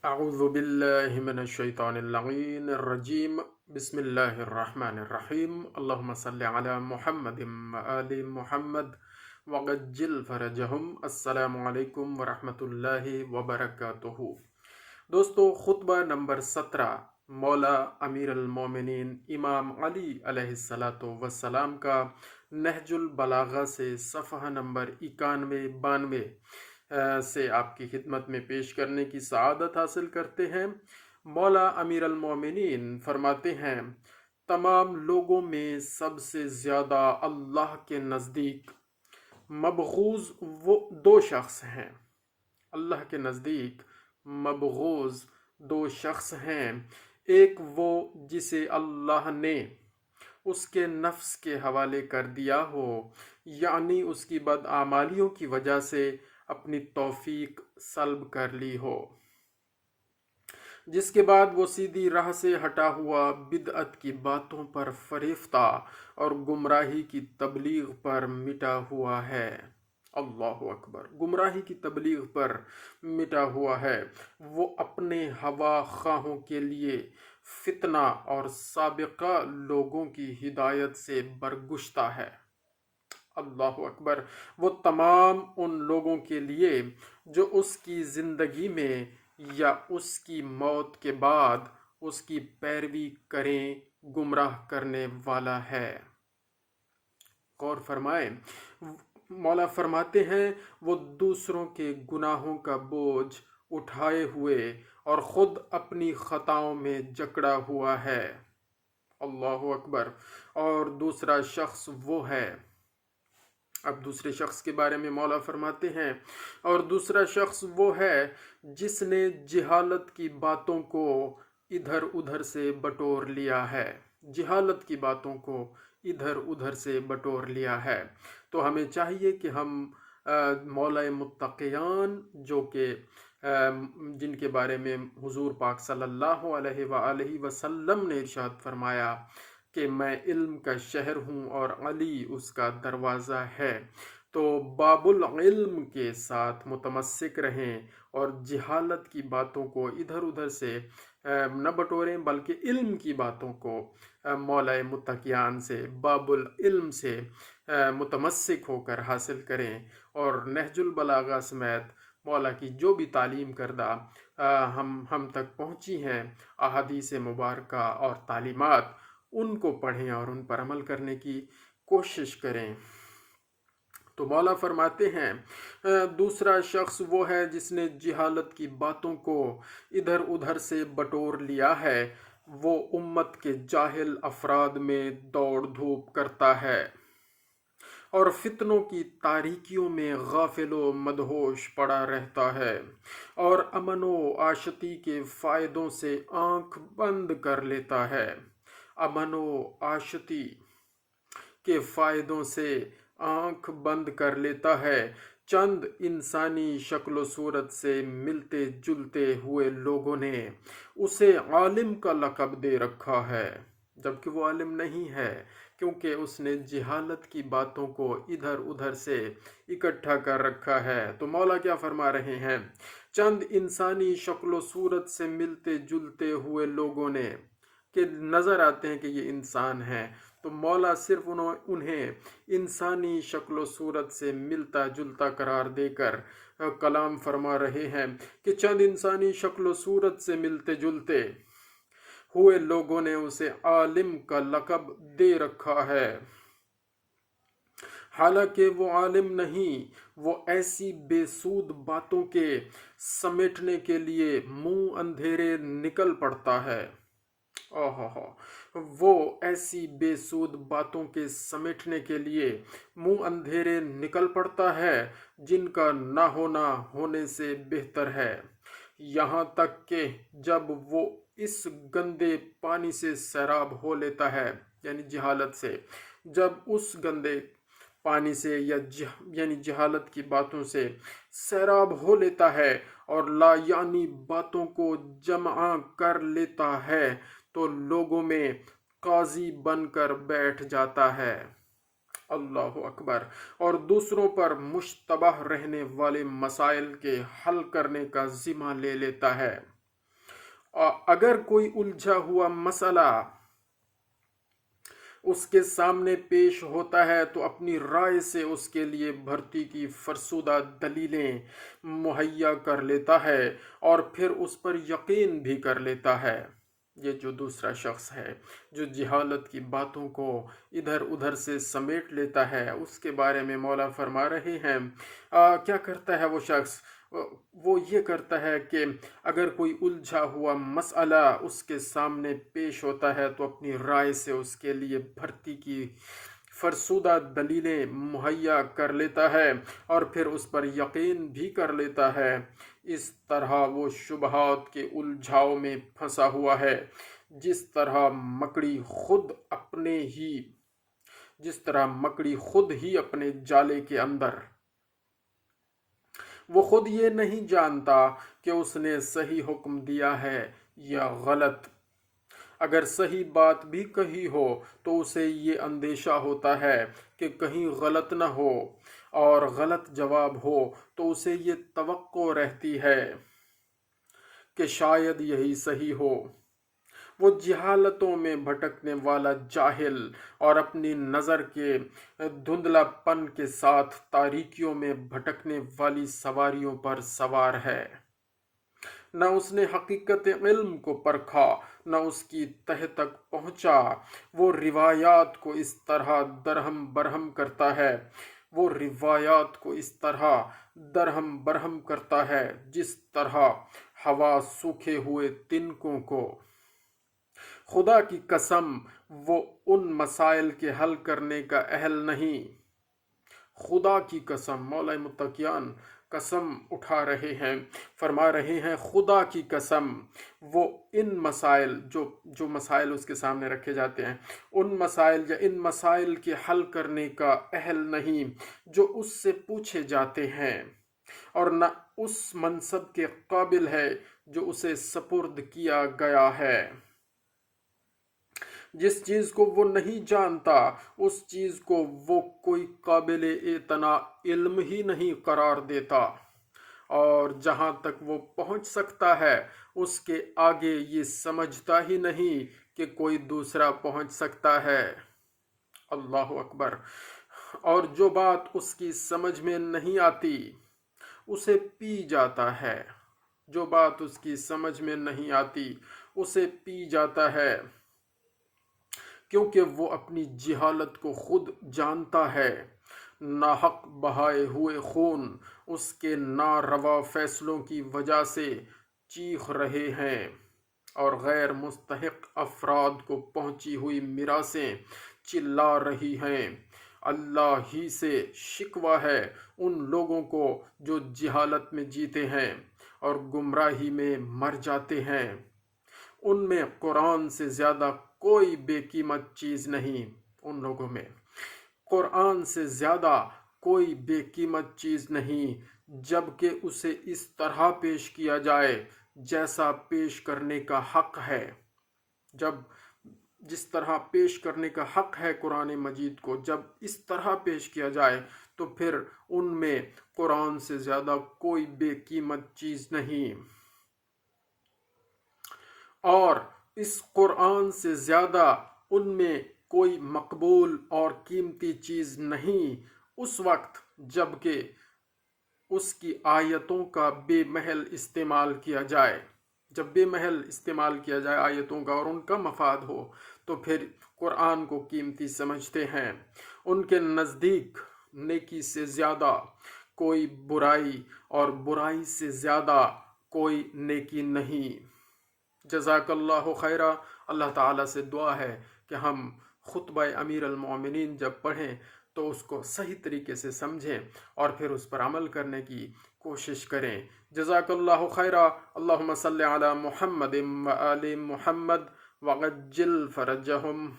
اعوذ باللہ من الشیطان اللعین الرجیم بسم اللہ الرحمن الرحیم اللہم صلی علی محمد آل محمد وعجل فرجہم۔ السلام علیکم ورحمۃ اللہ وبرکاتہ۔ دوستو، خطبہ نمبر 17 مولا امیر المومنین امام علی علیہ السلام کا نہج البلاغہ سے صفحہ نمبر 91-92 سے آپ کی خدمت میں پیش کرنے کی سعادت حاصل کرتے ہیں۔ مولا امیر المومنین فرماتے ہیں، تمام لوگوں میں سب سے زیادہ اللہ کے نزدیک مبغوض وہ دو شخص ہیں۔ اللہ کے نزدیک مبغوض دو شخص ہیں، ایک وہ جسے اللہ نے اس کے نفس کے حوالے کر دیا ہو، یعنی اس کی بدعمالیوں کی وجہ سے اپنی توفیق سلب کر لی ہو، جس کے بعد وہ سیدھی راہ سے ہٹا ہوا بدعت کی باتوں پر فریفتہ اور گمراہی کی تبلیغ پر مٹا ہوا ہے۔ اللہ اکبر! گمراہی کی تبلیغ پر مٹا ہوا ہے۔ وہ اپنے ہوا خواہوں کے لیے فتنہ اور سابقہ لوگوں کی ہدایت سے برگشتہ ہے۔ اللہ اکبر! وہ تمام ان لوگوں کے لیے جو اس کی زندگی میں یا اس کی موت کے بعد اس کی پیروی کریں گمراہ کرنے والا ہے۔ غور فرمائیں، مولا فرماتے ہیں وہ دوسروں کے گناہوں کا بوجھ اٹھائے ہوئے اور خود اپنی خطاؤں میں جکڑا ہوا ہے۔ اللہ اکبر! اور دوسرا شخص وہ ہے، اب دوسرے شخص کے بارے میں مولا فرماتے ہیں، اور دوسرا شخص وہ ہے جس نے جہالت کی باتوں کو ادھر ادھر سے بٹور لیا ہے۔ جہالت کی باتوں کو ادھر ادھر سے بٹور لیا ہے۔ تو ہمیں چاہیے کہ ہم مولا متقیان جو کہ جن کے بارے میں حضور پاک صلی اللہ علیہ وآلہ وسلم نے ارشاد فرمایا کہ میں علم کا شہر ہوں اور علی اس کا دروازہ ہے، تو باب العلم کے ساتھ متمسک رہیں اور جہالت کی باتوں کو ادھر ادھر سے نہ بٹوریں، بلکہ علم کی باتوں کو مولا متقیان سے، باب العلم سے متمسک ہو کر حاصل کریں، اور نہج البلاغہ سمیت مولا کی جو بھی تعلیم کردہ ہم تک پہنچی ہیں احادیث مبارکہ اور تعلیمات، ان کو پڑھیں اور ان پر عمل کرنے کی کوشش کریں۔ تو مولا فرماتے ہیں دوسرا شخص وہ ہے جس نے جہالت کی باتوں کو ادھر ادھر سے بٹور لیا ہے، وہ امت کے جاہل افراد میں دوڑ دھوپ کرتا ہے اور فتنوں کی تاریکیوں میں غافل و مدہوش پڑا رہتا ہے، اور امن و عاشتی کے فائدوں سے آنکھ بند کر لیتا ہے۔ امن و عاشتی کے فائدوں سے آنکھ بند کر لیتا ہے۔ چند انسانی شکل و صورت سے ملتے جلتے ہوئے لوگوں نے اسے عالم کا لقب دے رکھا ہے، جبکہ وہ عالم نہیں ہے، کیونکہ اس نے جہالت کی باتوں کو ادھر ادھر سے اکٹھا کر رکھا ہے۔ تو مولا کیا فرما رہے ہیں؟ چند انسانی شکل و صورت سے ملتے جلتے ہوئے لوگوں نے کہ نظر آتے ہیں کہ یہ انسان ہیں، تو مولا صرف انہیں انسانی شکل و صورت سے ملتا جلتا قرار دے کر کلام فرما رہے ہیں کہ چند انسانی شکل و صورت سے ملتے جلتے ہوئے لوگوں نے اسے عالم کا لقب دے رکھا ہے، حالانکہ وہ عالم نہیں، وہ ایسی بے سود باتوں کے سمیٹنے کے لیے منہ اندھیرے نکل پڑتا ہے۔ وہ ایسی بے سود باتوں کے سمیٹنے کے لیے منہ اندھیرے نکل پڑتا ہے جن کا نہ ہونا ہونے سے بہتر ہے، یہاں تک کہ جب وہ اس گندے پانی سے سیراب ہو لیتا ہے، یعنی جہالت سے، جب اس گندے پانی سے یعنی جہالت کی باتوں سے سیراب ہو لیتا ہے اور لا یعنی باتوں کو جمع کر لیتا ہے، تو لوگوں میں قاضی بن کر بیٹھ جاتا ہے۔ اللہ اکبر! اور دوسروں پر مشتبہ رہنے والے مسائل کے حل کرنے کا ذمہ لے لیتا ہے۔ اگر کوئی الجھا ہوا مسئلہ اس کے سامنے پیش ہوتا ہے تو اپنی رائے سے اس کے لیے بھرتی کی فرسودہ دلیلیں مہیا کر لیتا ہے اور پھر اس پر یقین بھی کر لیتا ہے۔ یہ جو دوسرا شخص ہے جو جہالت کی باتوں کو ادھر ادھر سے سمیٹ لیتا ہے، اس کے بارے میں مولا فرما رہے ہیں کیا کرتا ہے وہ شخص؟ وہ یہ کرتا ہے کہ اگر کوئی الجھا ہوا مسئلہ اس کے سامنے پیش ہوتا ہے تو اپنی رائے سے اس کے لیے بھرتی کی فرسودہ دلیلیں مہیا کر لیتا ہے اور پھر اس پر یقین بھی کر لیتا ہے۔ اس طرح وہ شبہات کے الجھاؤ میں پھنسا ہوا ہے، جس طرح مکڑی خود ہی اپنے جالے کے اندر۔ وہ خود یہ نہیں جانتا کہ اس نے صحیح حکم دیا ہے یا غلط۔ اگر صحیح بات بھی کہی ہو تو اسے یہ اندیشہ ہوتا ہے کہ کہیں غلط نہ ہو، اور غلط جواب ہو تو اسے یہ توقع رہتی ہے کہ شاید یہی صحیح ہو۔ وہ جہالتوں میں بھٹکنے والا جاہل اور اپنی نظر کے دھندلا پن کے ساتھ تاریکیوں میں بھٹکنے والی سواریوں پر سوار ہے۔ نہ اس نے حقیقت علم کو پرکھا، نہ اس کی تہ تک پہنچا۔ وہ روایات کو اس طرح درہم کرتا ہے جس طرح ہوا سوکھے ہوئے تنکوں کو۔ خدا کی قسم وہ ان مسائل کے حل کرنے کا اہل نہیں۔ خدا کی قسم، مولا متقیان قسم اٹھا رہے ہیں، فرما رہے ہیں خدا کی قسم وہ ان مسائل جو مسائل اس کے سامنے رکھے جاتے ہیں، ان مسائل یا ان مسائل کے حل کرنے کا اہل نہیں جو اس سے پوچھے جاتے ہیں، اور نہ اس منصب کے قابل ہے جو اسے سپرد کیا گیا ہے۔ جس چیز کو وہ نہیں جانتا اس چیز کو وہ کوئی قابل اعتنا علم ہی نہیں قرار دیتا، اور جہاں تک وہ پہنچ سکتا ہے اس کے آگے یہ سمجھتا ہی نہیں کہ کوئی دوسرا پہنچ سکتا ہے۔ اللہ اکبر۔ اور جو بات اس کی سمجھ میں نہیں آتی اسے پی جاتا ہے، جو بات اس کی سمجھ میں نہیں آتی اسے پی جاتا ہے، کیونکہ وہ اپنی جہالت کو خود جانتا ہے۔ ناحق بہائے ہوئے خون اس کے ناروا فیصلوں کی وجہ سے چیخ رہے ہیں، اور غیر مستحق افراد کو پہنچی ہوئی میراثیں چلا رہی ہیں۔ اللہ ہی سے شکوہ ہے ان لوگوں کو جو جہالت میں جیتے ہیں اور گمراہی میں مر جاتے ہیں۔ ان میں قرآن سے زیادہ کوئی بے قیمت چیز نہیں، ان لوگوں میں قرآن سے زیادہ کوئی بے قیمت چیز نہیں، جبکہ اسے اس طرح پیش کیا جائے جیسا پیش کرنے کا حق ہے۔ جس طرح پیش کرنے کا حق ہے قرآن مجید کو جب اس طرح پیش کیا جائے تو پھر ان میں قرآن سے زیادہ کوئی بے قیمت چیز نہیں، اور اس قرآن سے زیادہ ان میں کوئی مقبول اور قیمتی چیز نہیں اس وقت جبکہ اس کی آیتوں کا بے محل استعمال کیا جائے۔ جب بے محل استعمال کیا جائے آیتوں کا اور ان کا مفاد ہو تو پھر قرآن کو قیمتی سمجھتے ہیں۔ ان کے نزدیک نیکی سے زیادہ کوئی برائی اور برائی سے زیادہ کوئی نیکی نہیں۔ جزاک اللہ خیرہ۔ اللہ تعالیٰ سے دعا ہے کہ ہم خطبہ امیر المومنین جب پڑھیں تو اس کو صحیح طریقے سے سمجھیں اور پھر اس پر عمل کرنے کی کوشش کریں۔ جزاک اللہ خیرہ۔ اللہم صلی علی محمد و آل محمد وعجل فرجہم۔